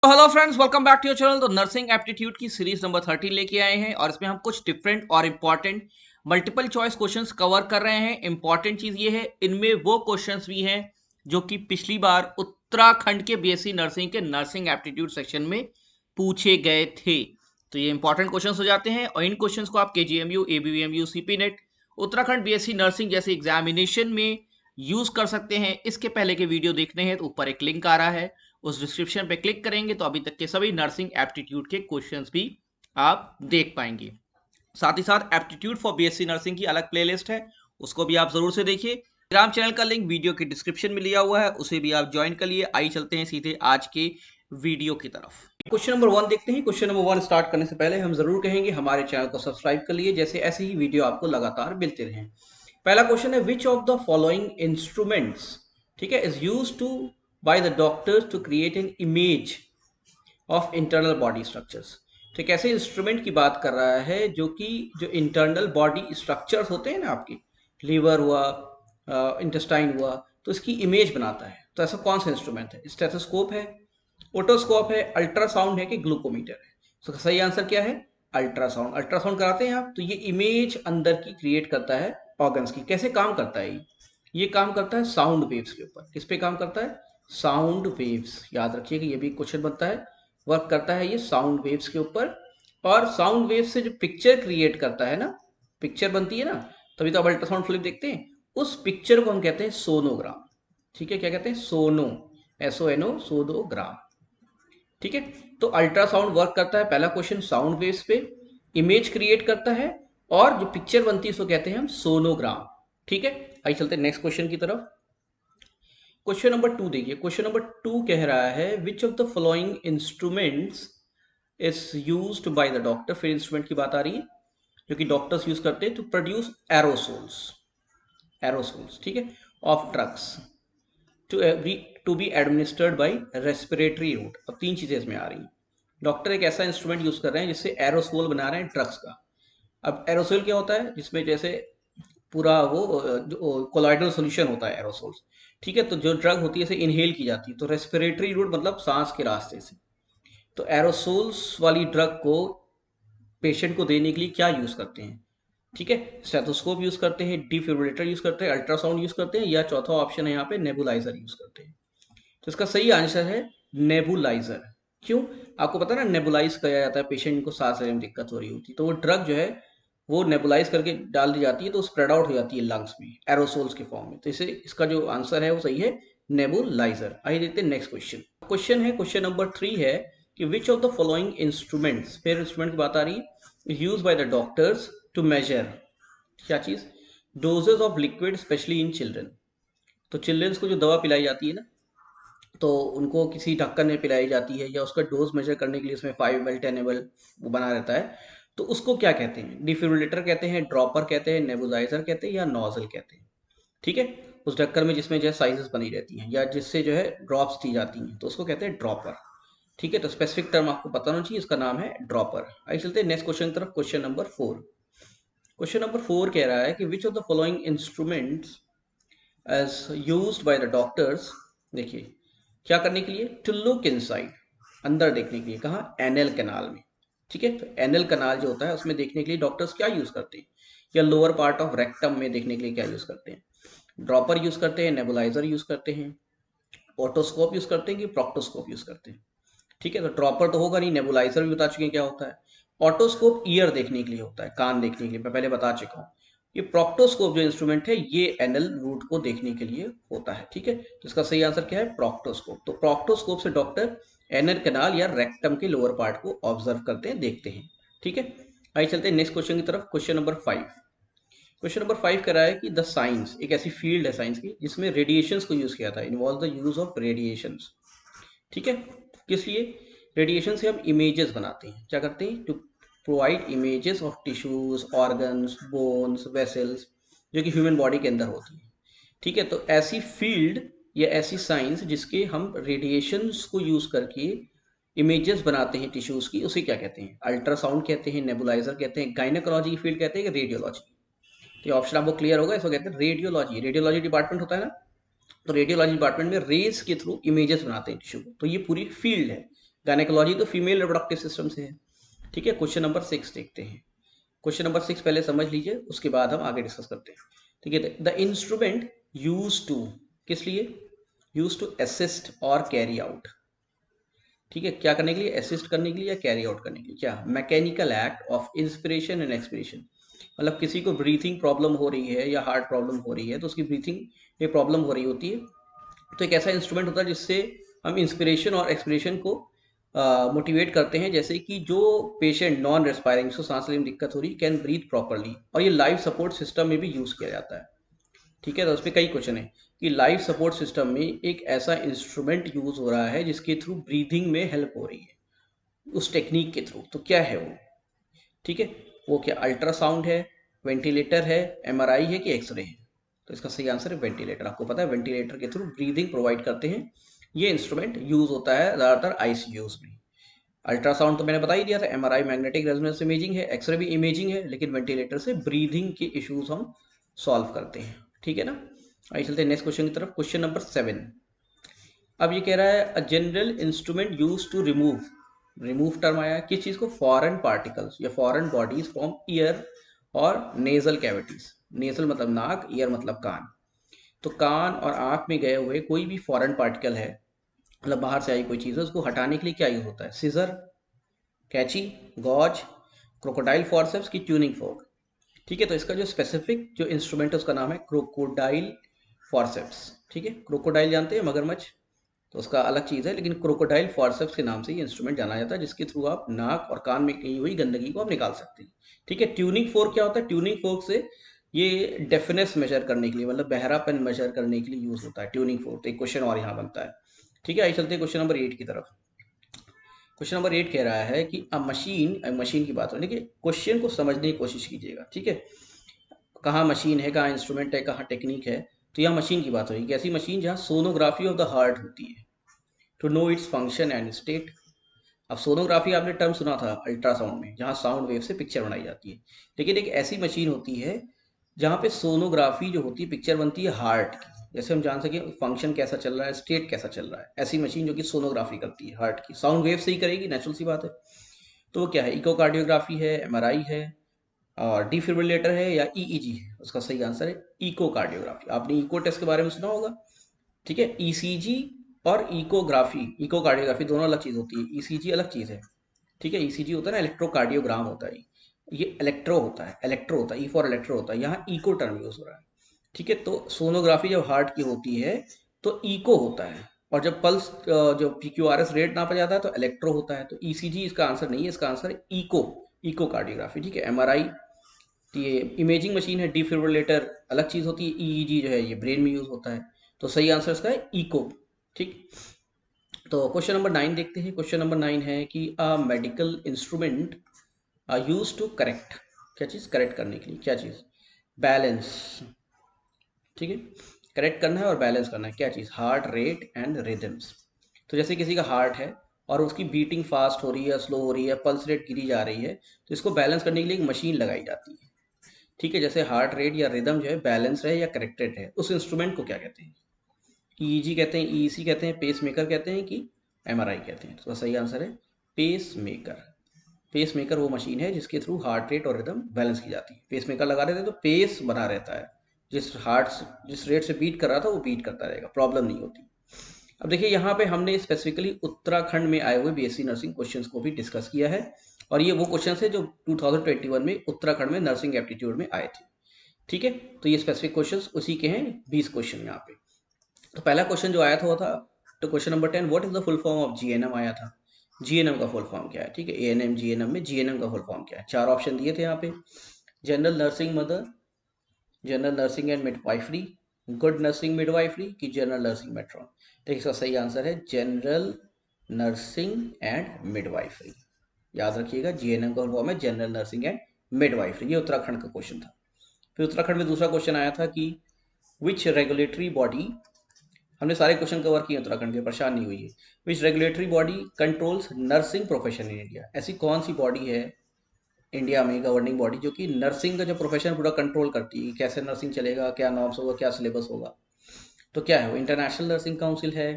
तो hello friends, welcome back to your channel. तो nursing aptitude की सीरीज नंबर 13 लेके आए हैं और इसमें हम कुछ डिफरेंट और important multiple choice questions cover कर रहे हैं। इंपॉर्टेंट चीज ये है, इनमें वो क्वेश्चंस भी हैं जो कि पिछली बार उत्तराखंड के बीएससी नर्सिंग के नर्सिंग एप्टीट्यूड सेक्शन में पूछे गए थे। तो ये इंपॉर्टेंट क्वेश्चंस हो जाते हैं और इन क्वेश्चंस को आप KGMU, ABVMU, CP NET, Uttarakhand BSc nursing जैसे एग्जामिनेशन में यूज कर सकते हैं। इसके पहले के वीडियो देखने हैं तो ऊपर एक लिंक आ रहा है, उस डिस्क्रिप्शन पे क्लिक करेंगे तो अभी तक के सभी नर्सिंग एप्टीट्यूड के क्वेश्चंस भी आप देख पाएंगे। साथ ही साथ एप्टीट्यूड फॉर बीएससी नर्सिंग की अलग प्लेलिस्ट है, उसको भी आप जरूर से देखिए। टेलीग्राम चैनल का लिंक वीडियो के डिस्क्रिप्शन में लिया हुआ है, उसे भी आप ज्वाइन कर लिए। आइए चलते हैं सीधे आज के वीडियो की तरफ। क्वेश्चन नंबर 1 देखते हैं। क्वेश्चन नंबर 1 स्टार्ट करने से पहले हम जरूर कहेंगे हमारे चैनल को सब्सक्राइब कर लिए, जैसे ऐसे ही वीडियो आपको लगातार मिलते रहें। पहला क्वेश्चन है, which of the following instruments, ठीक है, is used to by the doctors to create an image of internal body structures. ठीक, ऐसे इंस्ट्रूमेंट की बात कर रहा है जो कि जो इंटरनल बॉडी स्ट्रक्चर्स होते हैं ना, आपकी लीवर हुआ, इंटेस्टाइन हुआ, तो इसकी इमेज बनाता है। तो ऐसा कौन सा इंस्ट्रूमेंट है? स्टेथोस्कोप है, ओटोस्कोप है, अल्ट्रासाउंड है कि ग्लूकोमीटर है? तो सही आंसर क्या है? अल्ट्रासाउंड। अल्ट्रासाउंड कराते हैं आप, तो ये इमेज अंदर की क्रिएट करता है ऑर्गन्स की। कैसे काम करता है ये काम करता है साउंड वेव्स के ऊपर। किस पे काम करता है? Sound waves. याद रखिए कि ये भी क्वेश्चन बनता है। वर्क करता है ये साउंड वेव्स के ऊपर, और साउंड वेव्स से जो पिक्चर क्रिएट करता है ना, पिक्चर बनती है ना, तभी तो आप अल्ट्रासाउंड फिल्म देखते हैं। उस पिक्चर को हम कहते हैं सोनोग्राम। ठीक है, क्या कहते हैं? सोनो, SONO, सोनोग्राम। ठीक है, तो अल्ट्रासाउंड वर्क करता है, पहला क्वेश्चन, साउंड वेव्स पे इमेज क्रिएट करता है, और जो पिक्चर बनती है उसको कहते हैं हम सोनोग्राम। ठीक है, आइए चलते हैं नेक्स्ट क्वेश्चन की तरफ। क्वेश्चन नंबर 2 देखिए। क्वेश्चन नंबर 2 कह रहा है, which of the following instruments is used by the doctor. फिर इंस्ट्रूमेंट की बात आ रही है जो कि डॉक्टर्स यूज करते हैं टू प्रोड्यूस एरोसोल्स, एरोसोल्स, ठीक है, of drugs to to be administered by respiratory route. अब तीन चीजें इसमें आ रही हैं। डॉक्टर एक ऐसा इंस्ट्रूमेंट यूज कर रहे हैं जिससे एरोसोल बना रहे हैं ड्रग्स का। अब एरोसोल क्या होता है? जिसमें जैसे पूरा वो कोलाइडल सोल्यूशन होता है एरोसोल्स। ठीक है, तो जो ड्रग होती है इसे इनहेल की जाती है, तो रेस्पिरेटरी रूट मतलब सांस के रास्ते से। तो एरोसोल्स वाली ड्रग को पेशेंट को देने के लिए क्या यूज करते हैं? ठीक है, स्टेथोस्कोप यूज करते हैं, डिफिब्रिलेटर यूज करते हैं, अल्ट्रासाउंड यूज करते हैं, या चौथा ऑप्शन है यहाँ पे नेबुलाइजर यूज करते हैं। तो इसका सही आंसर है नेबुलाइजर। क्यों? आपको पता है ना, नेबुलाइज किया जाता है पेशेंट को सांस लेने में दिक्कत हो रही होती है, तो वो ड्रग जो है वो नेबुलाइज करके डाल दी जाती है, तो स्प्रेड आउट हो जाती है लंग्स में एरोसोल्स के फॉर्म में। तो इसे इसका जो आंसर है वो सही है, नेबुलाइजर। आइए देखते हैं नेक्स्ट क्वेश्चन। क्वेश्चन है, क्वेश्चन नंबर 3 है कि which of the following instruments, फिर इंस्ट्रूमेंट की बात आ रही है, is use by the doctors to measure क्या चीज? Doses of liquid specially in children. तो चिल्ड्रंस को जो दवा पिलाई जाती है ना, तो उनको किसी ढक्कन में पिलाई जाती है, या उसका डोज मेजर करने के लिए उसमें 5 ml 10 ml वो बना रहता है, तो उसको क्या कहते हैं? डिफिब्रिलेटर कहते हैं, ड्रॉपर कहते हैं, नेबुलाइजर कहते हैं, या नोजल कहते हैं? ठीक है, उस ढक्कन में जिसमें जो है साइजेस बनी रहती हैं या जिससे जो है ड्रॉप्स दी जाती हैं, तो उसको कहते हैं ड्रॉपर। ठीक है, तो स्पेसिफिक टर्म आपको पता होना चाहिए, इसका नाम है ड्रॉपर। आइए चलते हैं नेक्स्ट क्वेश्चन की तरफ। Question number 4। क्वेश्चन नंबर 4 कह रहा है कि which of the following instruments as used by the doctors, देखिए क्या करने के लिए? टू लुक इनसाइड, अंदर देखने के लिए। कहाँ? एनल कैनाल में। ठीक है, तो एनल कैनाल जो होता है उसमें देखने के लिए डॉक्टर्स क्या यूज करते हैं, या लोअर पार्ट ऑफ रेक्टम में देखने के लिए क्या यूज करते हैं? ड्रॉपर यूज करते हैं, नेबुलाइजर यूज करते हैं, ऑटोस्कोप यूज करते हैं कि प्रोक्टोस्कोप यूज करते हैं? ठीक है, तो ड्रॉपर तो होगा नहीं, नेबुलाइजर भी बता चुके हैं क्या होता है। ऑटोस्कोप ईयर देखने के लिए होता है, कान देखने के लिए, मैं पहले बता चुका हूँ। ये प्रोक्टोस्कोप जो इंस्ट्रूमेंट है ये एनल रूट को देखने के लिए होता है। ठीक है, तो इसका सही आंसर क्या है? प्रोक्टोस्कोप। तो प्रोक्टोस्कोप से डॉक्टर एनल कैनाल या रेक्टम के लोअर पार्ट को ऑब्जर्व करते हैं, देखते हैं। ठीक है, आइए चलते हैं नेक्स्ट क्वेश्चन की तरफ। Question number 5। क्वेश्चन नंबर 5 कह रहा है कि द साइंस, एक ऐसी फील्ड है साइंस की जिसमें रेडिएशंस को यूज किया था, involve the use of radiations. ठीक है, किस लिए? रेडिएशन से हम इमेजेस बनाते हैं। क्या करते हैं? To provide images of tissues, organs, bones, vessels, जो कि ह्यूमन बॉडी के अंदर होती है। ठीक है, तो ऐसी फील्ड या ऐसी साइंस जिसके हम रेडिएशंस को यूज करके इमेजेस बनाते हैं टिश्यूज की, उसे क्या कहते हैं? अल्ट्रासाउंड कहते हैं, नेबुलाइजर कहते हैं, गायनेकोलॉजी की फील्ड कहते हैं कि रेडियोलॉजी? तो ये ऑप्शन आपको क्लियर होगा, इसको कहते हैं रेडियोलॉजी। रेडियोलॉजी डिपार्टमेंट होता है ना, तो रेडियोलॉजी डिपार्टमेंट में रेज के थ्रू इमेजेस बनाते हैं टिश्यू को, तो ये पूरी फील्ड है। गायनेकोलॉजी तो फीमेल रिप्रोडक्टिव सिस्टम से है। ठीक है, क्वेश्चन नंबर 6 देखते हैं। क्वेश्चन नंबर 6 पहले समझ लीजिए, उसके बाद हम आगे डिस्कस करते हैं। ठीक है, द इंस्ट्रूमेंट यूज टू, किस लिए? यूज टू असिस्ट और कैरी आउट। ठीक है, क्या करने के लिए? असिस्ट करने के लिए या कैरी आउट करने के लिए? क्या? Mechanical act of inspiration and expiration. मतलब किसी को ब्रीथिंग प्रॉब्लम हो रही है या हार्ट प्रॉब्लम हो रही है, तो उसकी ब्रीथिंग में प्रॉब्लम हो रही होती है, तो एक ऐसा इंस्ट्रूमेंट होता है जिससे हम इंस्पिरेशन और एक्सपिरेशन को मोटिवेट करते हैं। जैसे कि जो पेशेंट नॉन रेस्पायरिंग, उसको सांस लेने में दिक्कत हो रही, कैन ब्रीथ प्रॉपरली, और ये लाइफ सपोर्ट सिस्टम में भी यूज़ किया जाता है। ठीक है, तो उस पर कई क्वेश्चन है कि लाइफ सपोर्ट सिस्टम में एक ऐसा इंस्ट्रूमेंट यूज़ हो रहा है जिसके थ्रू ब्रीदिंग में हेल्प हो रही है, उस टेक्निक के थ्रू। तो क्या है वो? ठीक है, वो क्या? अल्ट्रासाउंड है, वेंटिलेटर है, एमआरआई है कि एक्सरे है? तो इसका सही आंसर है वेंटिलेटर। आपको पता है वेंटिलेटर के थ्रू ब्रीदिंग प्रोवाइड करते हैं। ये इंस्ट्रूमेंट यूज होता है ज़्यादातर आईसीयूज में। अल्ट्रासाउंड तो मैंने बता ही दिया था, एमआरआई मैग्नेटिक रेजोनेंस इमेजिंग है, एक्सरे भी इमेजिंग है, लेकिन वेंटिलेटर से ब्रीदिंग के इश्यूज हम सॉल्व करते हैं। ठीक है ना? आइए चलते हैं नेक्स्ट क्वेश्चन की तरफ। Question number 7। अब ये कह रहा है a general instrument use to remove, remove term आया किस चीज को? फॉरेन पार्टिकल्स या फॉरेन बॉडीज फ्रॉम ईयर और नेजल कैविटीज। नेजल मतलब नाक, ईयर मतलब कान। तो कान और आंख में गए हुए कोई भी फॉरेन पार्टिकल है, मतलब बाहर से आई कोई चीज है, उसको हटाने के लिए क्या यूज होता है? सीजर, कैची, गॉज, क्रोकोडाइल फॉर्सेप्स की ट्यूनिंग फोर्क। ठीक है, तो इसका जो स्पेसिफिक जो इंस्ट्रूमेंट है उसका नाम है क्रोकोडाइल फॉर्सेप्स। ठीक है, क्रोकोडाइल जानते हैं, मगरमच्छ, तो उसका अलग चीज़ है, लेकिन क्रोकोडाइल फॉर्सेप्स के नाम से ये इंस्ट्रूमेंट जाना जाता है, जिसके थ्रू आप नाक और कान में कहीं हुई गंदगी को आप निकाल सकते हैं। ठीक है, ट्यूनिंग फोर्क क्या होता है? ट्यूनिंग फोर्क से ये डेफनेस मेजर करने के लिए, मतलब बहरापन मेजर करने के लिए यूज होता है ट्यूनिंग फोर्क। तो एक क्वेश्चन और यहाँ बनता है। ठीक है, आइए चलते हैं क्वेश्चन नंबर 8 की तरफ। क्वेश्चन नंबर 8 कह रहा है कि मशीन की बात हो, देखिए क्वेश्चन को समझने की कोशिश कीजिएगा। ठीक है, कहाँ मशीन है, कहाँ इंस्ट्रूमेंट है, कहाँ टेक्निक है। तो यहाँ मशीन की बात हो रही है, ऐसी मशीन जहाँ सोनोग्राफी ऑफ द हार्ट होती है to know its function and state. अब सोनोग्राफी आपने टर्म सुना था अल्ट्रासाउंड में, जहाँ साउंड वेव से पिक्चर बनाई जाती है, लेकिन एक ऐसी मशीन होती है जहाँ पे सोनोग्राफी जो होती है, पिक्चर बनती है हार्ट की, जैसे हम जान सके फंक्शन कैसा चल रहा है, स्टेट कैसा चल रहा है। ऐसी मशीन जो कि सोनोग्राफी करती है हार्ट की, साउंड वेव से ही करेगी, नेचुरल सी बात है। तो वो क्या है? इकोकार्डियोग्राफी है, एमआरआई है, और डिफिब्रिलेटर है, या ईईजी है? उसका सही आंसर है इकोकार्डियोग्राफी। आपने इको टेस्ट के बारे में सुना होगा। ठीक है, ईसीजी और इकोग्राफी, इकोकार्डियोग्राफी दोनों अलग चीज होती है। ईसीजी अलग चीज है। ठीक है, ईसीजी होता है ना, इलेक्ट्रोकार्डियोग्राम होता है, ये इलेक्ट्रो होता है, इलेक्ट्रो होता है, ई फॉर इलेक्ट्रो होता है, यहाँ इको टर्म यूज हो रहा है। ठीक है, तो सोनोग्राफी जब हार्ट की होती है तो इको होता है, और जब पल्स जो पीक्यूआरएस रेट नापा जाता है तो इलेक्ट्रो होता है। तो ईसीजी इसका आंसर नहीं है, इसका आंसर है इको, इकोकार्डियोग्राफी। ठीक है, एमआरआई ये इमेजिंग मशीन है, डिफिब्रिलेटर अलग चीज होती है, ईईजी जो है ये ब्रेन में यूज होता है। तो सही आंसर इसका है इको। ठीक, तो क्वेश्चन नंबर 9 देखते हैं। क्वेश्चन नंबर 9 है कि a medical instrument are use to correct, क्या चीज करेक्ट करने के लिए? क्या चीज? बैलेंस। ठीक है, करेक्ट करना है और बैलेंस करना है, क्या चीज? Heart rate and rhythms. तो जैसे किसी का हार्ट है और उसकी बीटिंग फास्ट हो रही है, स्लो हो रही है, पल्स रेट गिरी जा रही है, तो इसको बैलेंस करने के लिए एक मशीन लगाई जाती है। ठीक है, जैसे हार्ट रेट या रिदम जो है बैलेंस रहे या करेक्टेड है, उस इंस्ट्रूमेंट को क्या कहते हैं? ईईजी कहते हैं, ईईसी कहते हैं, पेस मेकर कहते हैं कि एमआरआई कहते हैं? तो सही आंसर है पेस मेकर। पेस मेकर वो मशीन है जिसके थ्रू हार्ट रेट और रिदम बैलेंस की जाती है। पेस मेकर लगा देते हैं तो पेस बना रहता है, जिस रेट से बीट कर रहा था वो बीट करता रहेगा, प्रॉब्लम नहीं होती। अब देखिए यहाँ पे हमने स्पेसिफिकली उत्तराखंड में आए हुए बीएससी नर्सिंग क्वेश्चंस को भी डिस्कस किया है, और ये वो क्वेश्चंस है जो 2021 में उत्तराखंड में नर्सिंग एप्टीट्यूड में आए थे। ठीक है, तो ये स्पेसिफिक क्वेश्चंस उसी के हैं, 20 क्वेश्चन यहाँ पे। तो पहला क्वेश्चन जो आया था वो था, तो question number 10, what is the full form of GNM आया था। जीएनएम का फुल फॉर्म क्या है? ठीक है, एएनएम जीएनएम में जीएनएम का फुल फॉर्म क्या है? चार ऑप्शन दिए थे यहाँ पे, general nursing mother, general nursing and midwifery, good nursing midwifery की जनरल नर्सिंग मेट्रॉन। तो इसका सही आंसर है जनरल नर्सिंग एंड मिडवाइफरी। याद रखिएगा, जीएनएम का फुल फॉर्म है जनरल नर्सिंग एंड मिडवाइफरी। ये उत्तराखंड का क्वेश्चन था। फिर उत्तराखंड में दूसरा क्वेश्चन आया था कि विच रेगुलेटरी बॉडी, हमने सारे क्वेश्चन कवर किए उत्तराखंड के, परेशान नहीं हुई है। Which regulatory body controls nursing profession in India, ऐसी कौन सी बॉडी है इंडिया में, गवर्निंग बॉडी, जो कि नर्सिंग का जो प्रोफेशन पूरा कंट्रोल करती है, कैसे नर्सिंग चलेगा, क्या नॉर्म्स होगा, क्या सिलेबस होगा। तो क्या है वो? इंटरनेशनल नर्सिंग काउंसिल है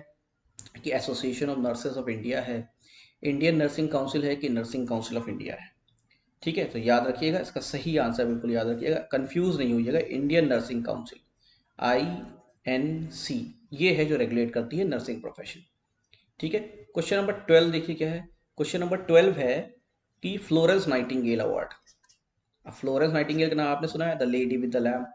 कि association of nurses of India है, इंडियन नर्सिंग काउंसिल है कि नर्सिंग काउंसिल ऑफ इंडिया है? ठीक है, तो याद रखिएगा इसका सही आंसर, बिल्कुल याद रखिएगा, कंफ्यूज नहीं होइएगा। इंडियन नर्सिंग काउंसिल, INC, ये है जो रेगुलेट करती है नर्सिंग प्रोफेशन। ठीक है, क्वेश्चन नंबर 12 देखिए क्या है। क्वेश्चन नंबर 12 है कि Florence Nightingale award. Florence Nightingale का नाम आपने सुना है, the lady with the lamp,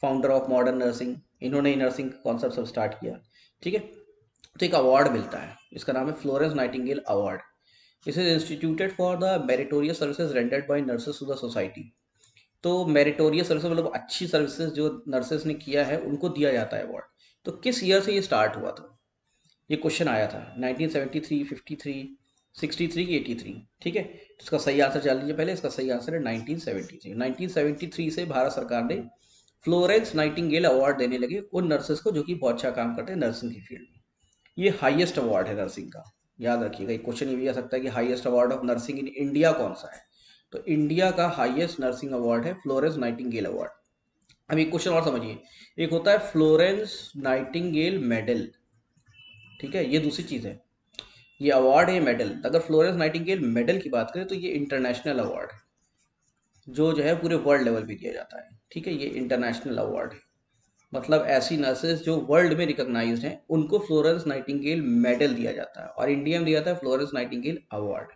founder of modern nursing, इन्होंने ही नर्सिंग कॉन्सेप्ट सब स्टार्ट किया। ठीक है, तो एक अवार्ड मिलता है, इसका नाम है Florence Nightingale award. This is instituted for the meritorious services rendered by nurses to the society. तो मेरिटोरियस सर्विसेज मतलब अच्छी सर्विसेज जो नर्सेस ने किया है उनको दिया जाता है अवार्ड। तो किस ईयर से ये स्टार्ट हुआ था? ये क्वेश्चन आया था 1973, 53, 63 की 83। ठीक है, तो इसका सही आंसर जान लीजिए पहले। इसका सही आंसर है 1973। 1973 से भारत सरकार ने फ्लोरेंस नाइटिंगेल अवार्ड देने लगे उन नर्सेस को जो कि बहुत अच्छा काम करते हैं नर्सिंग की फील्ड में। ये हाईएस्ट अवार्ड है नर्सिंग का, याद रखिएगा। एक क्वेश्चन ये भी आ सकता है कि highest award of nursing in India कौन सा है? तो इंडिया का हाईएस्ट नर्सिंग अवार्ड है फ्लोरेंस नाइटिंगेल अवार्ड। अब एक क्वेश्चन और समझिए, एक होता है फ्लोरेंस नाइटिंगेल मेडल। ठीक है, ये दूसरी चीज है, ये अवार्ड है मेडल। अगर फ्लोरेंस नाइटिंगेल मेडल की बात करें तो ये इंटरनेशनल अवार्ड है, जो है पूरे वर्ल्ड लेवल पे दिया जाता है। ठीक है, ये इंटरनेशनल अवार्ड है, मतलब ऐसी नर्सेज जो वर्ल्ड में रिकॉग्नाइज्ड हैं उनको फ्लोरेंस नाइटिंगेल मेडल दिया जाता है, और इंडिया में दिया जाता है फ्लोरेंस नाइटिंगेल अवार्ड।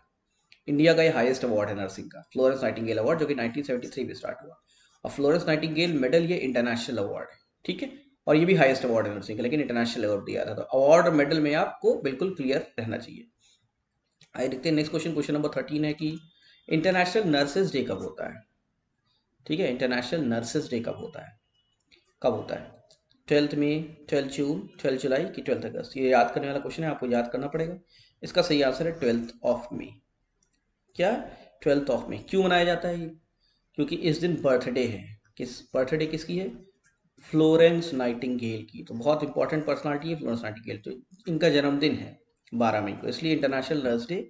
इंडिया का ये हाईएस्ट अवार्ड है नर्सिंग का, फ्लोरेंस नाइटिंगेल अवार्ड, जो कि 1973 में स्टार्ट हुआ। और फ्लोरेंस नाइटिंगेल मेडल ये इंटरनेशनल अवार्ड है। ठीक है, और ये भी हाईएस्ट अवार्ड है नर्सिंग का, लेकिन इंटरनेशनल अवार्ड दिया जाता है। तो अवार्ड और मेडल में आपको बिल्कुल क्लियर रहना चाहिए। आइए देखते हैं नेक्स्ट क्वेश्चन। क्वेश्चन नंबर 13 है कि इंटरनेशनल नर्सेज डे कब होता है? ठीक है, इंटरनेशनल नर्सेज डे कब होता है? कब होता है? 12 मई, 12 जून, 12 जुलाई कि 12 अगस्त? ये याद करने वाला क्वेश्चन है, आपको याद करना पड़ेगा। इसका सही आंसर है 12 मई। क्या? 12 मई। क्यों मनाया जाता है ये? क्योंकि इस दिन बर्थडे है। किस बर्थडे किसकी है? फ्लोरेंस नाइटिंगेल की। तो बहुत इंपॉर्टेंट पर्सनालिटी है फ्लोरेंस नाइटिंगेल, तो इनका जन्मदिन है 12 मई को, इसलिए international nurse day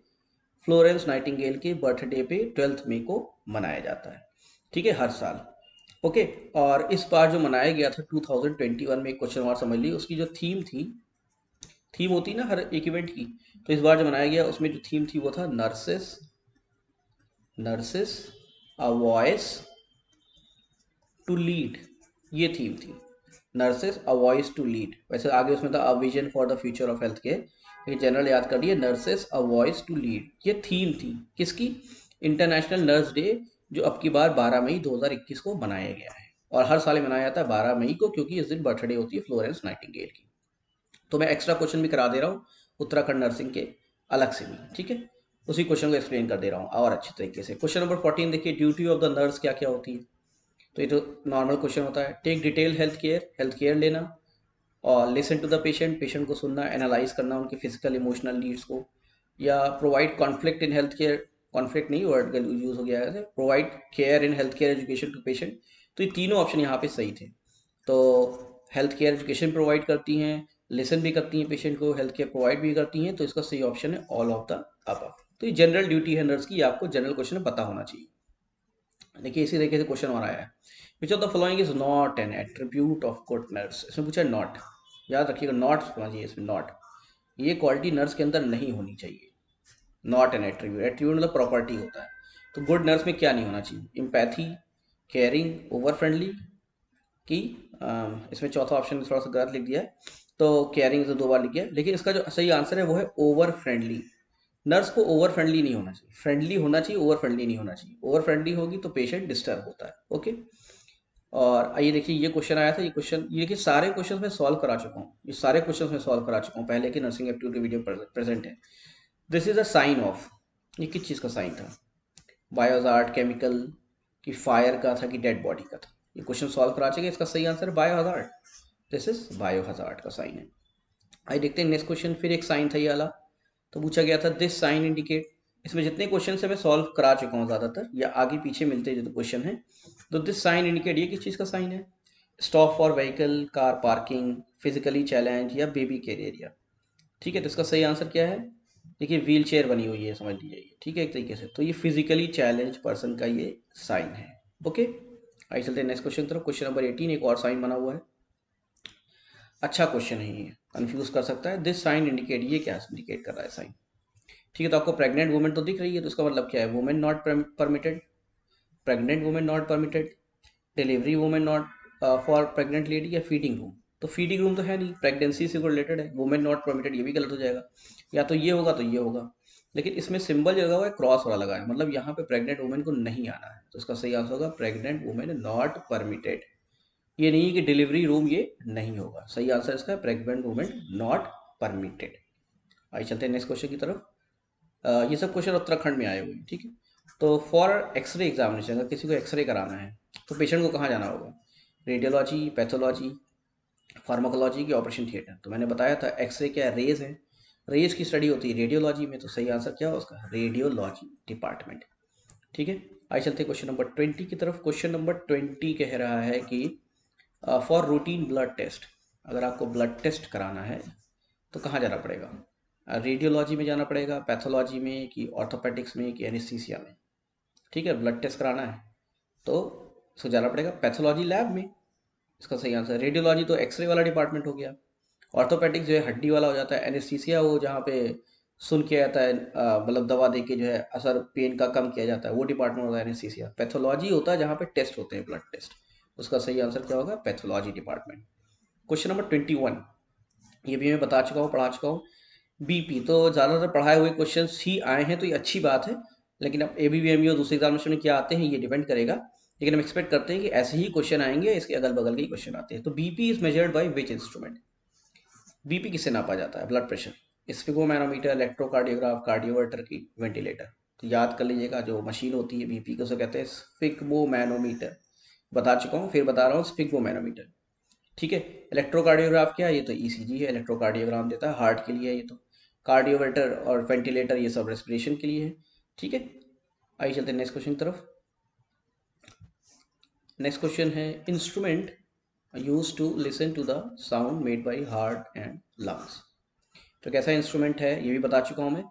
Florence Nightingale के बर्थडे पे 12 मई को मनाया जाता है। ठीक है, हर साल। ओके, और इस बार जो मनाया गया था 2021 में, एक क्वेश्चन और समझ लीजिए, उसकी जो थीम थी, थीम होती ना हर एक इवेंट की, तो इस बार जो मनाया गया उसमें जो थीम थी वो था nurses, nurses a voice to lead. ये थीम थी, nurses a voice to lead. वैसे आगे उसमें था a vision for the future of health care, लेकिन जनरल याद कर लिए nurses a voice to lead. ये थीम थी किसकी? इंटरनेशनल नर्स डे, जो अब की बार 12 मई 2021 को मनाया गया है। और हर साल मनाया जाता है 12 मई को, क्योंकि इस दिन बर्थडे होती है फ्लोरेंस नाइटिंगेल की। तो मैं एक्स्ट्रा क्वेश्चन भी करा दे रहा हूँ उत्तराखंड नर्सिंग के अलग से भी। ठीक है, उसी क्वेश्चन को एक्सप्लेन कर दे रहा हूँ और अच्छे तरीके से। क्वेश्चन नंबर 14 देखिए, ड्यूटी ऑफ द नर्स क्या क्या होती है? तो ये तो नॉर्मल क्वेश्चन होता है। टेक डिटेल हेल्थ केयर लेना, और listen to the patient, patient को सुनना, एनालाइज करना उनके फिजिकल इमोशनल नीड्स को, या provide conflict in health care, conflict नहीं वर्ड का यूज हो गया है, provide care in health care education to patient. तो ये तीनों ऑप्शन यहाँ पे सही थे। तो हेल्थ केयर एजुकेशन प्रोवाइड करती हैं, लिसन भी करती हैं पेशेंट को, हेल्थ केयर प्रोवाइड भी करती हैं, तो इसका सही ऑप्शन है ऑल ऑफ द अबव। तो ये जनरल ड्यूटी है नर्स की, ये आपको जनरल क्वेश्चन पता होना चाहिए। देखिए इसी तरीके से क्वेश्चन और आया है, which of the following is not an attribute of good nurse? इसमें पूछा नॉट, याद रखिएगा नॉट समझिए इसमें, नॉट ये क्वालिटी नर्स के अंदर नहीं होनी चाहिए। नॉट एन एट्रीब्यूट, एट्रीब्यूट मतलब प्रॉपर्टी होता है। तो गुड नर्स में क्या नहीं होना चाहिए? इम्पैथी, केयरिंग, ओवर फ्रेंडली की, इसमें चौथा ऑप्शन थोड़ा सा गलत लिख दिया है, तो केयरिंग से 2 बार लिख दिया, लेकिन इसका जो सही आंसर है वो है ओवर फ्रेंडली। नर्स को ओवर फ्रेंडली नहीं होना चाहिए, फ्रेंडली होना चाहिए, ओवर फ्रेंडली नहीं होना चाहिए। ओवर फ्रेंडली होगी तो पेशेंट डिस्टर्ब होता है। ओके, और आइए देखिए ये क्वेश्चन आया था, ये क्वेश्चन, ये देखिए सारे क्वेश्चन मैं सॉल्व करा चुका हूँ, ये सारे क्वेश्चन मैं सॉल्व करा चुका हूँ पहले की नर्सिंग एप्टीट्यूड के वीडियो प्रेजेंट है। This is a sign off, ये किस चीज़ का साइन था? बायोहजार्ड, केमिकल की, फायर का था कि डेड बॉडी का था? ये क्वेश्चन सॉल्व करा चुके, इसका सही आंसर है बायोहजार्ड। दिस इज बायोहजार्ड का साइन है। आइए देखते हैं नेक्स्ट क्वेश्चन, फिर एक साइन था ये वाला, तो पूछा गया था दिस साइन इंडिकेट। इसमें जितने क्वेश्चन है मैं सॉल्व करा चुका हूँ ज़्यादातर, या आगे पीछे मिलते जो क्वेश्चन है। तो दिस साइन इंडिकेट, ये किस चीज़ का साइन है? Stop for vehicle, car parking, physically challenge, या बेबी केयर एरिया? ठीक है, तो इसका सही आंसर क्या है? देखिए व्हील चेयर बनी हुई है, समझ लीजिए, ठीक है एक तरीके से, तो ये फिजिकली चैलेंज पर्सन का ये साइन है। ओके, आइए चलते हैं नेक्स्ट क्वेश्चन तरफ। क्वेश्चन नंबर 18, एक और साइन बना हुआ है, अच्छा क्वेश्चन है ये, कंफ्यूज कर सकता है। दिस साइन इंडिकेट, ये क्या इंडिकेट कर रहा है साइन? ठीक है, तो आपको प्रेग्नेंट वुमेन तो दिख रही है, तो इसका मतलब क्या है, women not permitted, pregnant women not permitted, delivery women not for pregnant lady, या फीडिंग रूम। तो फीडिंग रूम तो है नहीं, प्रेगनेंसी से रिलेटेड है, वुमेन नॉट परमिटेड ये भी गलत हो जाएगा, या तो ये होगा तो ये होगा। लेकिन इसमें सिंबल जो लगा हुआ है क्रॉस वाला लगा है, मतलब यहाँ पे प्रेग्नेंट वुमेन को नहीं आना है, तो इसका सही आंसर होगा प्रेग्नेंट वुमेन नॉट परमिटेड। ये नहीं है कि डिलीवरी रूम ये नहीं होगा, सही आंसर इसका प्रेग्नेंट वुमेन नॉट परमिटेड। आइए चलते हैं नेक्स्ट क्वेश्चन की तरफ। ये सब क्वेश्चन उत्तराखंड में आए हुए हैं, ठीक है। तो फॉर एक्सरे एग्जामिनेशन, अगर किसी को एक्सरे कराना है तो पेशेंट को कहाँ जाना होगा, रेडियोलॉजी, पैथोलॉजी, फार्माकोलॉजी की ऑपरेशन थिएटर। तो मैंने बताया था एक्सरे क्या है, रेज है, रेज की स्टडी होती है रेडियोलॉजी में, तो सही आंसर क्या हो उसका, रेडियोलॉजी डिपार्टमेंट। ठीक है, आइए चलते क्वेश्चन नंबर 20 की तरफ। क्वेश्चन नंबर 20 कह रहा है कि फॉर रूटीन ब्लड टेस्ट, अगर आपको ब्लड टेस्ट कराना है तो कहाँ जाना पड़ेगा, रेडियोलॉजी में जाना पड़ेगा, पैथोलॉजी में, कि ऑर्थोपेडिक्स में, कि एनेस्थीसिया में। ठीक है, ब्लड टेस्ट कराना है तो उसको जाना पड़ेगा पैथोलॉजी लैब में, इसका सही आंसर। रेडियोलॉजी तो एक्सरे वाला डिपार्टमेंट हो गया, ऑर्थोपेडिक्स जो है हड्डी वाला हो जाता है, एनेस्थीसिया वो जहाँ पे सुन किया जाता है, मतलब दवा दे के जो है असर पेन का कम किया जाता है, वो डिपार्टमेंट होता है एनेस्थीसिया। पैथोलॉजी होता है जहाँ पे टेस्ट होते हैं ब्लड टेस्ट, उसका सही आंसर क्या होगा, पैथोलॉजी डिपार्टमेंट। क्वेश्चन नंबर 21, ये भी मैं बता चुका हूँ, पढ़ा चुका हूँ। बीपी तो ज़्यादातर पढ़ाए हुए क्वेश्चन ही आए हैं, तो ये अच्छी बात है, लेकिन अब एबीवीएमयू दूसरे एग्जामिनेशन में क्या आते हैं ये डिपेंड करेगा, लेकिन हम एक्सपेक्ट करते हैं कि ऐसे ही क्वेश्चन आएंगे, इसके अगल बगल के ही क्वेश्चन आते हैं। तो BP is measured by which instrument, BP किससे नापा जाता है, ब्लड प्रेशर, स्फिगोमैनोमीटर, इलेक्ट्रोकार्डियोग्राफ, कार्डियोवर्टर की वेंटिलेटर। तो याद कर लीजिएगा, जो मशीन होती है बीपी को उसे कहते हैं स्फिग्मोमैनोमीटर, बता चुका हूँ फिर बता रहा हूँ, स्फिग्मोमैनोमीटर। ठीक है, इलेक्ट्रोकार्डियोग्राफ क्या है, ये तो ईसीजी है, इलेक्ट्रोकार्डियोग्राम देता है हार्ट के लिए है ये तो। कार्डियोवेटर और वेंटिलेटर ये सब रेस्पिरेशन के लिए है। ठीक है, आइए चलते हैं नेक्स्ट क्वेश्चन की तरफ। नेक्स्ट क्वेश्चन है, instrument use to listen to the sound made by heart and lungs. तो कैसा इंस्ट्रूमेंट है ये भी बता चुका हूँ मैं,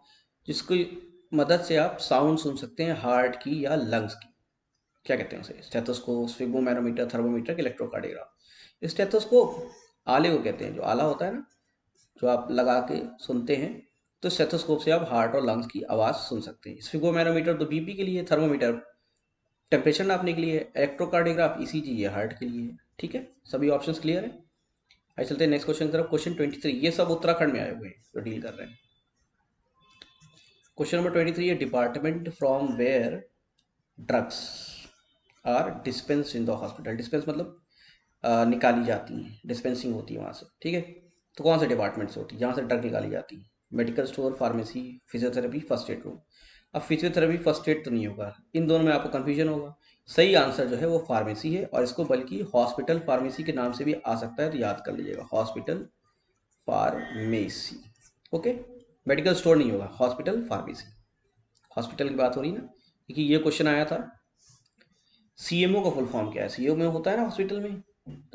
जिसकी मदद से आप साउंड सुन सकते हैं हार्ट की या लंग्स की। क्या कहते हैं उसे, stethoscope, sphygmomanometer, thermometer, electrocardiograph. Stethoscope आले को कहते हैं, जो आला होता है ना, जो आप लगा के सुनते हैं, तो स्टेथोस्कोप से आप हार्ट और लंग्स की आवाज़ सुन सकते हैं। स्फिगोमैनोमीटर तो बीपी के लिए, थर्मोमीटर टेम्परेचर नापने के लिए, इलेक्ट्रोकार्डियोग्राफ ईसीजी है हार्ट के लिए। ठीक है, सभी ऑप्शंस क्लियर है। आइए चलते हैं नेक्स्ट क्वेश्चन की तरफ। क्वेश्चन 23, ये सब उत्तराखंड में आए हुए हैं जो डील कर रहे हैं। क्वेश्चन नंबर 23 है, department from where drugs are dispense in the hospital. Dispense मतलब निकाली जाती हैं, डिस्पेंसिंग होती है वहाँ से। ठीक है, तो कौन से डिपार्टमेंट से होती है जहाँ से ड्रग निकाली जाती है, medical store, pharmacy, physiotherapy, first aid room. अब फिजियोथेरेपी फर्स्ट एड तो नहीं होगा, इन दोनों में आपको कन्फ्यूजन होगा। सही आंसर जो है वो फार्मेसी है, और इसको बल्कि हॉस्पिटल फार्मेसी के नाम से भी आ सकता है, तो याद कर लीजिएगा, hospital pharmacy. Okay, medical store नहीं होगा, हॉस्पिटल फार्मेसी। हॉस्पिटल की बात हो रही ना, क्योंकि ये क्वेश्चन आया था। सीएमओ का फुल फॉर्म क्या है, सीएमओ होता है ना हॉस्पिटल में,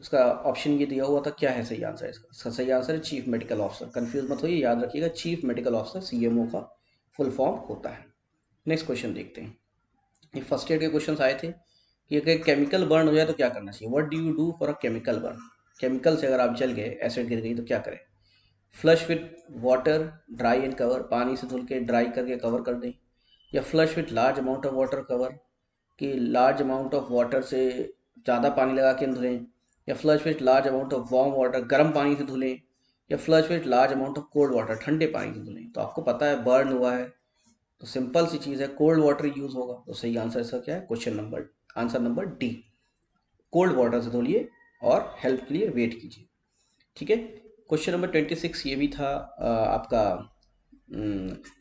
इसका ऑप्शन ये दिया हुआ था, क्या है सही आंसर इसका सही आंसर है चीफ मेडिकल ऑफिसर। कंफ्यूज मत होइए, याद रखिएगा चीफ मेडिकल ऑफिसर सीएमओ का फुल फॉर्म होता है। नेक्स्ट क्वेश्चन देखते हैं। ये फर्स्ट एड के क्वेश्चन आए थे कि अगर केमिकल बर्न हो जाए तो क्या करना चाहिए, what do you do for a chemical burn. Chemical से अगर आप जल गए, एसिड गिर गई, तो क्या करें, flush with water, dry and cover, पानी से धुल के ड्राई करके कवर कर दें, या flush with large amount of water cover, कि लार्ज अमाउंट ऑफ वाटर से ज़्यादा पानी लगा के धुलें, या flush with large amount of warm water, गर्म पानी से धुलें, या flush with large amount of cold water, ठंडे पानी से धुलें। तो आपको पता है बर्न हुआ है, तो सिंपल सी चीज़ है, कोल्ड वाटर यूज़ होगा। तो सही आंसर इसका क्या है, question number answer number D, cold water से धुलिए और हेल्प के लिए वेट कीजिए। ठीक है, क्वेश्चन नंबर 26 ये भी था आपका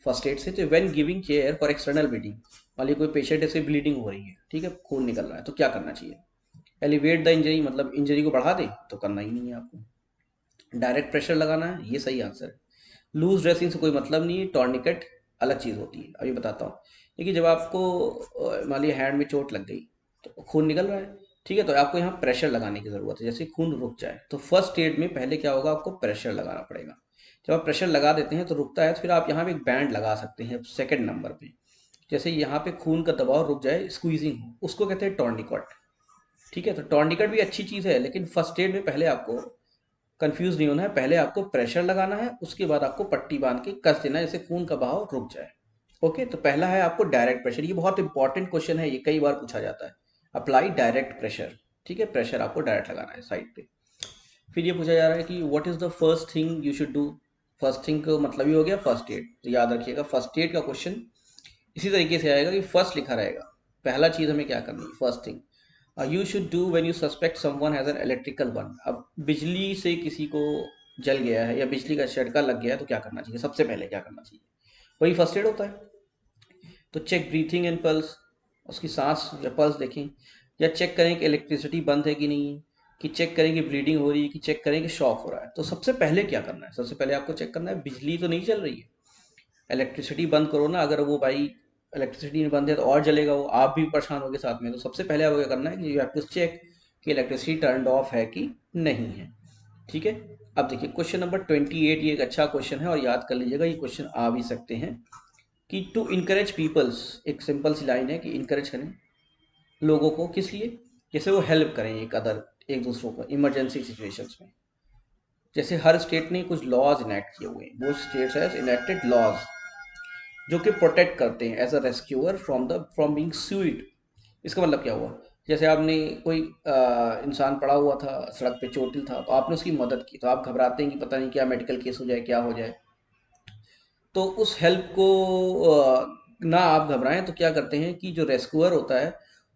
फर्स्ट एड से। तो when giving care for external bleeding, मान लीजिए कोई पेशेंट है, से ब्लीडिंग हो रही है, ठीक है, खून निकल रहा है, तो क्या करना चाहिए, एलिवेट द इंजरी, मतलब इंजरी को बढ़ा दे, तो करना ही नहीं है आपको। डायरेक्ट प्रेशर लगाना है, ये सही आंसर है। लूज ड्रेसिंग से कोई मतलब नहीं है, टॉर्निकेट अलग चीज़ होती है, अभी बताता हूँ। देखिए, जब आपको मान लीजिए हैंड में चोट लग गई, तो खून निकल रहा है, ठीक है, तो आपको यहाँ प्रेशर लगाने की ज़रूरत है, जैसे खून रुक जाए। तो फर्स्ट एड में पहले क्या होगा, आपको प्रेशर लगाना पड़ेगा। जब आप प्रेशर लगा देते हैं तो रुकता है, तो फिर आप यहाँ पे एक बैंड लगा सकते हैं सेकेंड नंबर पे, जैसे यहाँ पे खून का दबाव रुक जाए, स्क्वीजिंग हो, उसको कहते हैं टॉर्निकेट। ठीक है, तो टॉर्निकेट भी अच्छी चीज़ है, लेकिन फर्स्ट एड में पहले आपको कंफ्यूज नहीं होना है, पहले आपको प्रेशर लगाना है, उसके बाद आपको पट्टी बांध के कस देना है, जैसे खून का बहाव रुक जाए। ओके, तो पहला है आपको डायरेक्ट प्रेशर, ये बहुत इंपॉर्टेंट क्वेश्चन है, ये कई बार पूछा जाता है। अप्लाई डायरेक्ट प्रेशर, ठीक है, प्रेशर आपको डायरेक्ट लगाना है साइड पे। फिर ये पूछा जा रहा है कि what is the first thing you should do. First thing का मतलब ही हो गया फर्स्ट एड, तो याद रखिएगा फर्स्ट एड का क्वेश्चन इसी तरीके से आएगा कि फर्स्ट लिखा रहेगा, पहला चीज हमें क्या करनी है, first thing you should do when you suspect someone has an electrical burn. अब बिजली से किसी को जल गया है या बिजली का झटका लग गया है तो क्या करना चाहिए, सबसे पहले क्या करना चाहिए, वही फर्स्ट एड होता है। तो चेक ब्रीथिंग एंड पल्स, उसकी सांस या पल्स देखें, या चेक करें कि इलेक्ट्रिसिटी बंद है कि नहीं है, कि चेक करें कि ब्लीडिंग हो रही है, कि चेक करें कि शॉक हो रहा है। तो सबसे पहले क्या करना है, सबसे पहले आपको चेक करना है बिजली तो नहीं चल रही है, इलेक्ट्रिसिटी बंद करो ना, अगर वो भाई इलेक्ट्रिसिटी नहीं बंद है तो और जलेगा वो, आप भी परेशान होगे साथ में। तो सबसे पहले आपको क्या करना है कि यू हैव टू चेक कि इलेक्ट्रिसिटी टर्न ऑफ है कि नहीं है, ठीक है। अब देखिए क्वेश्चन नंबर 28, ये एक अच्छा क्वेश्चन है और याद कर लीजिएगा, ये क्वेश्चन आ भी सकते हैं कि टू इनकरेज पीपल्स, एक सिंपल सी लाइन है कि इनकरेज करें लोगों को, किस लिए, जैसे वो हेल्प करें एक दूसरों को इमरजेंसी सिचुएशंस में। जैसे हर स्टेट ने कुछ लॉज इनेक्ट किए हुए हैं, वो स्टेट्स हैज इनेक्टेड लॉज जो कि प्रोटेक्ट करते हैं as a rescuer from being sued. इसका मतलब क्या हुआ, जैसे आपने कोई इंसान पड़ा हुआ था सड़क पे, चोटिल था, तो आपने उसकी मदद की, तो आप घबराते हैं कि पता नहीं क्या मेडिकल केस हो जाए, क्या हो जाए। तो उस हेल्प को ना आप घबराएं, तो क्या करते हैं कि जो रेस्क्यूअर होता है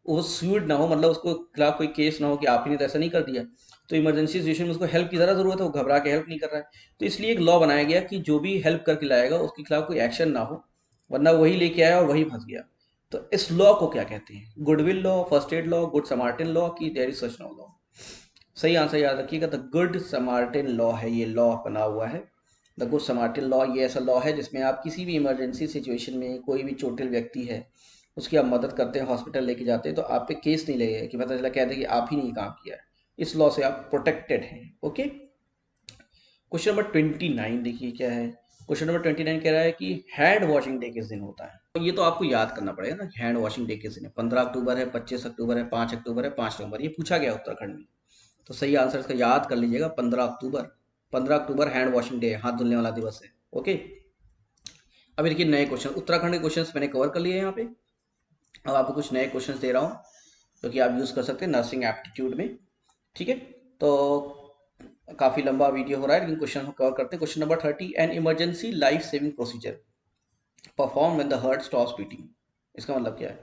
वो स्यूड ना हो, मतलब उसको खिलाफ कोई केस ना हो कि आप ही ने तो ऐसा नहीं कर दिया। तो इमरजेंसी सिचुएशन में उसको हेल्प की ज़्यादा ज़रूरत है, वो घबरा के हेल्प नहीं कर रहा है। तो इसलिए एक लॉ बनाया गया कि जो भी हेल्प करके लाएगा उसके खिलाफ कोई एक्शन ना हो, वरना वही लेके आया और वही फंस गया। तो इस लॉ को क्या कहते हैं, goodwill law, first aid law, good samaritan law, की there is such no law. सही आंसर याद रखिएगा, द गुड समार्टिन लॉ है, ये लॉ बना हुआ है। द गुड समार्टिन लॉ ये ऐसा लॉ है जिसमें आप किसी भी इमरजेंसी सिचुएशन में, कोई भी चोटिल व्यक्ति है उसकी आप मदद करते हैं, हॉस्पिटल लेके जाते हैं, तो आप पे केस नहीं लगेगा कि पता चला कहते हैं कि आप ही नहीं काम किया है। इस लॉ से आप प्रोटेक्टेड हैं। ओके, क्वेश्चन नंबर 29 देखिए क्या है। क्वेश्चन नंबर 29 कह रहा है कि हैंड वॉशिंग डे किस दिन होता है। तो ये तो आपको याद करना पड़ेगा ना, हैंड वॉशिंग डे किस दिन है, 15 अक्टूबर है, 25 अक्टूबर है, 5 अक्टूबर है, 5 नवंबर, ये पूछा गया उत्तराखंड में। तो सही आंसर इसका याद कर लीजिएगा 15 अक्टूबर। 15 अक्टूबर हैंड वॉशिंग डे, हाथ धुलने वाला दिवस है। ओके, अभी देखिए नए क्वेश्चन, उत्तराखंड के क्वेश्चंस मैंने कवर कर लिए यहाँ पे। अब आपको कुछ नए क्वेश्चंस दे रहा हूँ जो कि आप यूज़ कर सकते हैं नर्सिंग एप्टीट्यूड में, ठीक है। तो काफ़ी लंबा वीडियो हो रहा है लेकिन क्वेश्चन हम कवर करते हैं। Question number 30, an emergency life saving procedure perform when the heart stops beating. इसका मतलब क्या है,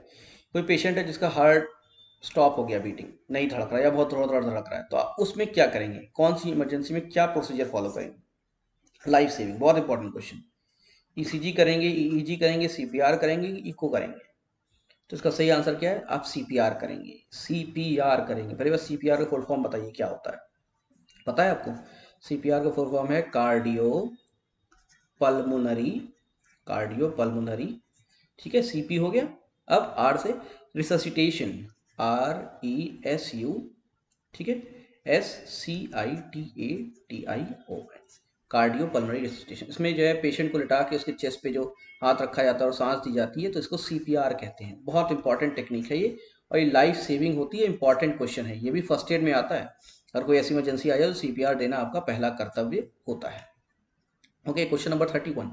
कोई पेशेंट है जिसका हार्ट स्टॉप हो गया, बीटिंग नहीं धड़क रहा है या बहुत थोड़ा थोड़ा धड़क रहा है, तो आप उसमें क्या करेंगे, कौन सी इमरजेंसी में क्या प्रोसीजर फॉलो करेंगे। लाइफ सेविंग, बहुत इंपॉर्टेंट क्वेश्चन। ईसीजी करेंगे, ईईजी करेंगे, सीपीआर करेंगे, इको करेंगे। तो इसका सही आंसर क्या है, आप सीपीआर करेंगे, सीपीआर करेंगे। पहले बस सीपीआर का फुल फॉर्म बताइए क्या होता है, पता है आपको। सीपीआर का फुल फॉर्म है पल्मोनरी कार्डियो पल्मोनरी, ठीक है, सीपी हो गया। अब आर से रिससिटेशन, RESU, ठीक है, SCITATION, कार्डियो पल्मोनरी रिससिटेशन। इसमें जो है पेशेंट को लिटा के उसके चेस्ट पे जो हाथ रखा जाता है और सांस दी जाती है, तो इसको सीपीआर कहते हैं। बहुत इंपॉर्टेंट टेक्निक है ये, और ये लाइफ सेविंग होती है। इंपॉर्टेंट क्वेश्चन है, ये भी फर्स्ट एड में आता है। अगर कोई ऐसी इमरजेंसी आ जाए तो सीपीआर देना आपका पहला कर्तव्य होता है। ओके, क्वेश्चन नंबर 31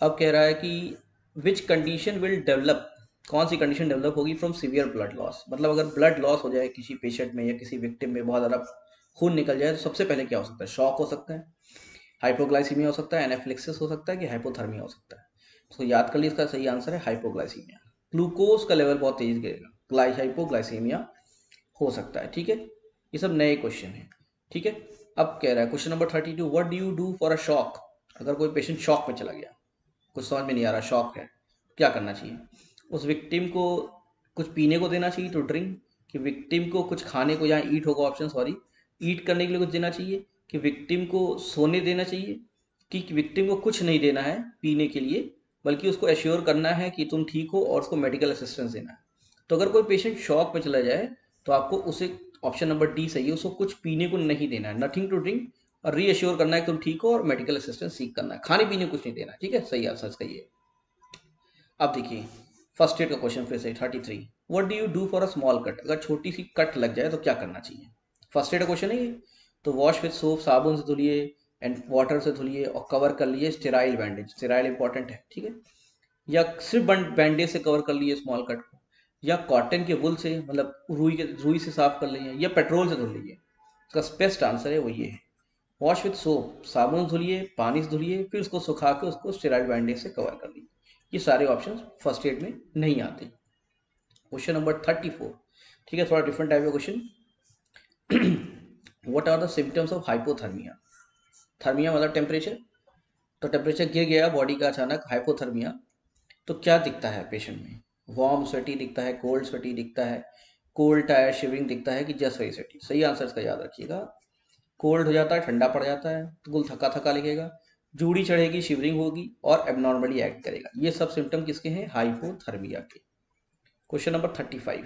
अब कह रहा है कि विच कंडीशन विल डेवलप, कौन सी कंडीशन डेवलप होगी फ्रॉम सीवियर ब्लड लॉस। मतलब अगर ब्लड लॉस हो जाए किसी पेशेंट में या किसी विक्टिम में, बहुत ज़्यादा खून निकल जाए, तो सबसे पहले क्या हो सकता है, शॉक हो सकता है, हाइपोग्लाइसीमिया हो सकता है, एनाफिलिक्सिस हो सकता है, कि हाइपोथर्मिया हो सकता है। तो याद कर लीजिए इसका सही आंसर है हाइपोग्लाइसीमिया। ग्लूकोज का लेवल बहुत तेज गिरेगा, हाइपोग्लाइसीमिया हो सकता है, ठीक है। ये सब नए क्वेश्चन है, ठीक है। अब कह रहा है question number 32, what do you do for a shock. अगर कोई पेशेंट शॉक में चला गया, कुछ समझ में नहीं आ रहा, शॉक है, क्या करना चाहिए। उस विक्टिम को कुछ पीने को देना चाहिए, टू ड्रिंक, कि विक्टिम को कुछ खाने को, यहाँ ईट होगा ऑप्शन, सॉरी, ईट करने के लिए कुछ देना चाहिए, कि विक्टिम को सोने देना चाहिए, कि विक्टिम को कुछ नहीं देना है पीने के लिए, बल्कि उसको एश्योर करना है कि तुम ठीक हो और उसको मेडिकल असिस्टेंस देना है। तो अगर कोई पेशेंट शॉक में चला जाए तो आपको उसे, ऑप्शन नंबर डी सही है, उसको कुछ पीने को नहीं देना है, नथिंग टू ड्रिंक, और रीअश्योर करना है कि तुम ठीक हो और मेडिकल असिस्टेंस सीख करना है, खाने पीने कुछ नहीं देना, ठीक है। सही आंसर इसका ये। अब देखिए फर्स्ट एड का क्वेश्चन फिर से 33, what do you do for a small cut. अगर छोटी सी कट लग जाए तो क्या करना चाहिए, फर्स्ट एड का क्वेश्चन है ये। तो वॉश विथ सोप, साबुन से धुलिए एंड वाटर से धुलिए और कवर कर लिए स्टेराइल बैंडेज, स्टेराइल इंपॉर्टेंट है, ठीक है। या सिर्फ बैंडेज से कवर कर लिए स्मॉल कट को, या कॉटन के वुल से, मतलब रुई से साफ कर लिए, या पेट्रोल से धुल लीजिए। इसका बेस्ट आंसर है वो ये है, वॉश विथ सोप, साबुन धुलिए, पानी से धुलिए, फिर उसको सुखा के उसको स्टेराइल बैंडेज से कवर कर लीजिए। ये सारे ऑप्शन फर्स्ट एड में नहीं आते। क्वेश्चन नंबर 34, ठीक है, थोड़ा डिफरेंट टाइप का question. What are the symptoms of hypothermia? Thermia मतलब टेम्परेचर, तो टेम्परेचर गिर गया बॉडी का अचानक, हाइपोथर्मिया, तो क्या दिखता है पेशेंट में? वार्म स्वेटी दिखता है, कोल्ड स्वेटी दिखता है, कोल्ड टायर शिवरिंग दिखता है, कि जस्ट वेरी स्वेटी? सही आंसर इसका याद रखिएगा, कोल्ड हो जाता है, ठंडा पड़ जाता है, तो बिल्कुल थका थका लगेगा, जूड़ी चढ़ेगी, शिवरिंग होगी और एबनॉर्मली एक्ट करेगा। ये सब सिम्टम किसके हैं? हाइपोथर्मिया के। क्वेश्चन नंबर 35,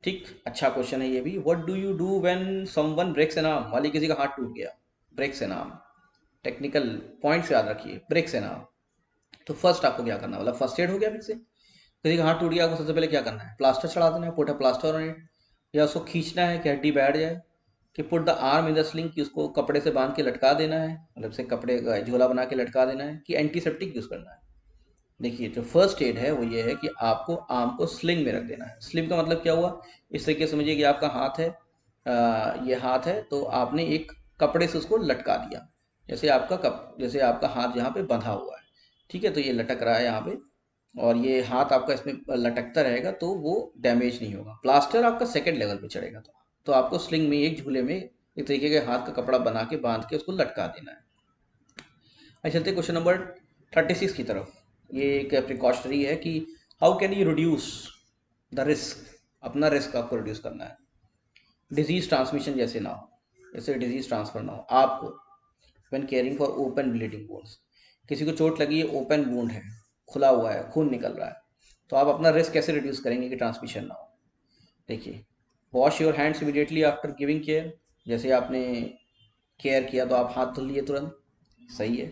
ठीक, अच्छा क्वेश्चन है ये भी। What do you do when someone breaks an arm? मान लीजिए किसी का हाथ टूट गया, breaks an arm, technical points याद रखिए, ब्रेक्स एन आर्म, तो फर्स्ट आपको क्या करना है? मतलब फर्स्ट एड हो गया फिर से। किसी का हाथ टूट गया, आपको सबसे पहले क्या करना है? प्लास्टर चढ़ा देना है, put a plaster on it, या उसको खींचना है कि हड्डी बैठ जाए, कि put the arm in the sling, कि उसको कपड़े से बांध के लटका देना है, मतलब से कपड़े का झोला बना के लटका देना है, कि एंटीसेप्टिक यूज करना है। देखिए जो फर्स्ट एड है वो ये है कि आपको आर्म को स्लिंग में रख देना है। स्लिंग का मतलब क्या हुआ? इस तरीके से समझिए कि आपका हाथ है, ये हाथ है, तो आपने एक कपड़े से उसको लटका दिया, जैसे आपका हाथ यहाँ पे बंधा हुआ है, ठीक है, तो ये लटक रहा है यहाँ पे, और ये हाथ आपका इसमें लटकता रहेगा, तो वो डैमेज नहीं होगा। प्लास्टर आपका सेकंड लेवल पे चढ़ेगा, तो आपको स्लिंग में, एक झूले में एक तरीके के हाथ का कपड़ा बना के बांध के उसको लटका देना है। अच्छा, चलते क्वेश्चन नंबर 36 की तरफ। ये एक प्रिकॉशनरी है कि how can you reduce the risk, अपना रिस्क आपको रिड्यूस करना है, डिजीज ट्रांसमिशन जैसे ना हो, जैसे डिजीज ट्रांसफर ना हो आपको, when caring for open bleeding wounds, किसी को चोट लगी है, ओपन वुंड है, खुला हुआ है, खून निकल रहा है, तो आप अपना रिस्क कैसे रिड्यूस करेंगे कि ट्रांसमिशन ना हो? देखिए, wash your hands immediately after giving care, जैसे आपने केयर किया तो आप हाथ धुल लिए तुरंत, सही है।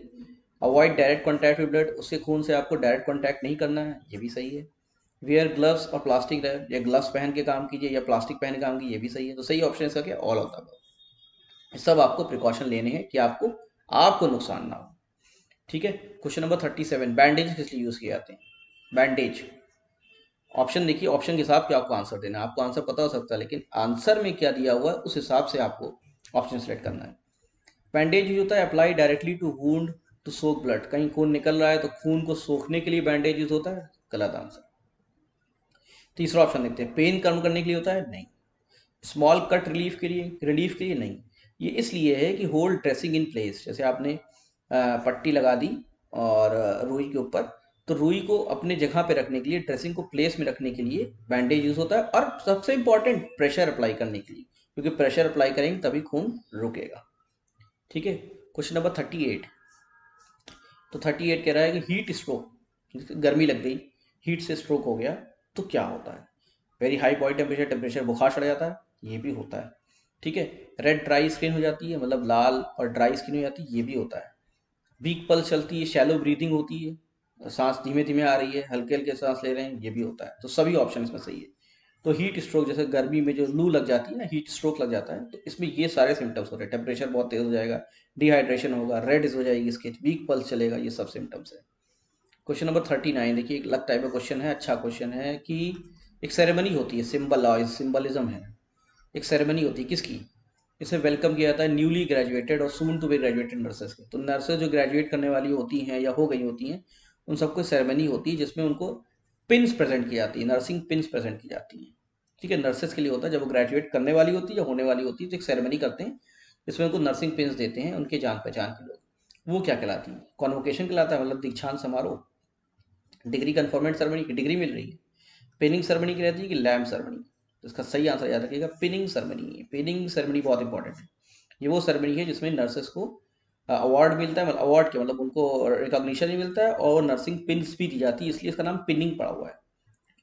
Avoid direct contact with blood, उसके खून से आपको डायरेक्ट कॉन्टैक्ट नहीं करना है, ये भी सही है। वेयर ग्लव्स और प्लास्टिक रैप, या ग्लव्स पहन के काम कीजिए या प्लास्टिक पहन के काम कीजिए, ये भी सही है। तो सही ऑप्शन इसका क्या? All of the above. सब आपको प्रिकॉशन लेने हैं कि आपको आपको नुकसान ना हो, ठीक है। क्वेश्चन नंबर 37, बैंडेज किस लिए यूज किए जाते हैं? बैंडेज, ऑप्शन देखिए, ऑप्शन के हिसाब से आपको आंसर देना है। आपको आंसर पता हो सकता है, लेकिन आंसर में क्या दिया हुआ है उस हिसाब से आपको ऑप्शन सेलेक्ट करना है। बैंडेज यूज होता है apply directly to wound to soak blood, कहीं खून निकल रहा है तो खून को सोखने के लिए बैंडेज यूज होता है, गलत आंसर। तीसरा ऑप्शन देखते हैं, पेन कम करने के लिए होता है, नहीं। स्मॉल कट रिलीफ के लिए नहीं। ये इसलिए है कि होल्ड ड्रेसिंग इन प्लेस, जैसे आपने पट्टी लगा दी और रुई के ऊपर, तो रुई को अपने जगह पे रखने के लिए, ड्रेसिंग को प्लेस में रखने के लिए बैंडेज यूज होता है। और सबसे इंपॉर्टेंट, प्रेशर अप्लाई करने के लिए, क्योंकि प्रेशर अप्लाई करेंगे तभी खून रुकेगा, ठीक है। क्वेश्चन नंबर 38, तो 38 कह रहा है कि हीट स्ट्रोक, गर्मी लग गई, हीट से स्ट्रोक हो गया, तो क्या होता है? Very high body temperature, temperature बुखार चढ़ जाता है, ये भी होता है, ठीक है। रेड ड्राई स्किन हो जाती है, मतलब लाल और ड्राई स्किन हो जाती है, ये भी होता है। वीक पल्स चलती है, शैलो ब्रीदिंग होती है, सांस धीमे धीमे आ रही है, हल्के हल्के सांस ले रहे हैं, ये भी होता है। तो सभी ऑप्शन इसमें सही है। तो हीट स्ट्रोक, जैसे गर्मी में जो लू लग जाती है ना, हीट स्ट्रोक लग जाता है, तो इसमें ये सारे सिम्टम्स होते हैं। टेम्परेचर बहुत तेज हो जाएगा, डिहाइड्रेशन होगा, रेड हो जाएगी स्किन, वीक पल्स चलेगा, ये सब सिम्टम्स है। क्वेश्चन नंबर 39, देखिए एक अलग टाइप का क्वेश्चन है, अच्छा क्वेश्चन है कि एक सेरेमनी होती है, सिंबलिज्म है, एक सेरेमनी होती है किसकी? इसे वेलकम किया जाता है न्यूली ग्रेजुएटेड और soon to be graduated nurses के। तो नर्सेस जो ग्रेजुएट करने वाली होती हैं या हो गई होती हैं, उन सबको सेरेमनी होती है जिसमें उनको पिन्स प्रेजेंट की जाती है, नर्सिंग पिन्स प्रेजेंट की जाती हैं, ठीक है। नर्सेस के लिए होता है, जब वो ग्रेजुएट करने वाली होती है या होने वाली होती है, तो एक सेरेमनी करते हैं जिसमें उनको नर्सिंग पिन्स देते हैं उनके जान पहचान के लोग। वो क्या कहलाती है? कॉन्वोकेशन कहलाता है, मतलब दीक्षांत समारोह, डिग्री कन्फर्मेंट सेरेमनी की डिग्री मिल रही है, पिनिंग सेरेमनी की रहती है कि लैम्प सेरेमनी। तो इसका सही आंसर याद रखिएगा, पिनिंग सेरेमनी है। पिनिंग सेरेमनी बहुत इंपॉर्टेंट है। ये वो सेरेमनी है जिसमें नर्सेस को अवार्ड मिलता है, मतलब अवार्ड के मतलब उनको रिकॉग्निशन भी मिलता है और नर्सिंग पिन्स भी दी जाती है, इसलिए इसका नाम पिनिंग पड़ा हुआ है।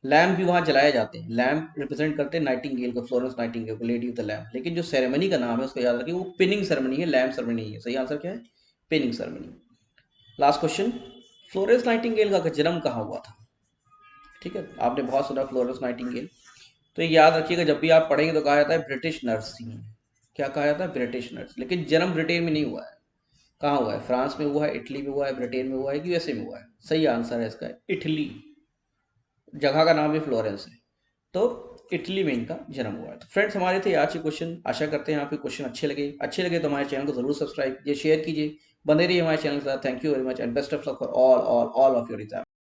लैम्प भी वहाँ जलाए जाते हैं, लैम्प रिप्रेजेंट करते हैं नाइटिंगेल को, फ्लोरेंस नाइटिंगेल को, लेडी ऑफ द लैम्प। लेकिन जो सेरेमनी का नाम है उसको याद रखिए, वो पिनिंग सेरेमनी है, लैम्प सेरेमनी नहीं है। सही आंसर क्या है? Pinning ceremony. Last question, Florence Nightingale का जन्म कहाँ हुआ था? ठीक है, आपने बहुत सुना फ्लोरेंस नाइटिंगेल, तो ये याद रखिएगा, जब भी आप पढ़ेंगे तो कहा जाता है ब्रिटिश नर्स थी, क्या कहा जाता है, ब्रिटिश नर्स। लेकिन जन्म ब्रिटेन में नहीं हुआ है, कहाँ हुआ है, फ्रांस में हुआ है, इटली में हुआ है, ब्रिटेन में हुआ है, यूएसए में हुआ है। सही आंसर है इसका इटली, जगह का नाम भी फ्लोरेंस है। तो इटली में इनका जन्म हुआ है। तो फ्रेंड्स हमारे थे आज के क्वेश्चन, आशा करते हैं आपके क्वेश्चन अच्छे लगे तो हमारे चैनल को जरूर सब्सक्राइब कीजिए, शेयर कीजिए, बने रहिए हमारे चैनल के साथ। Thank you very much and best of luck for all of your exam.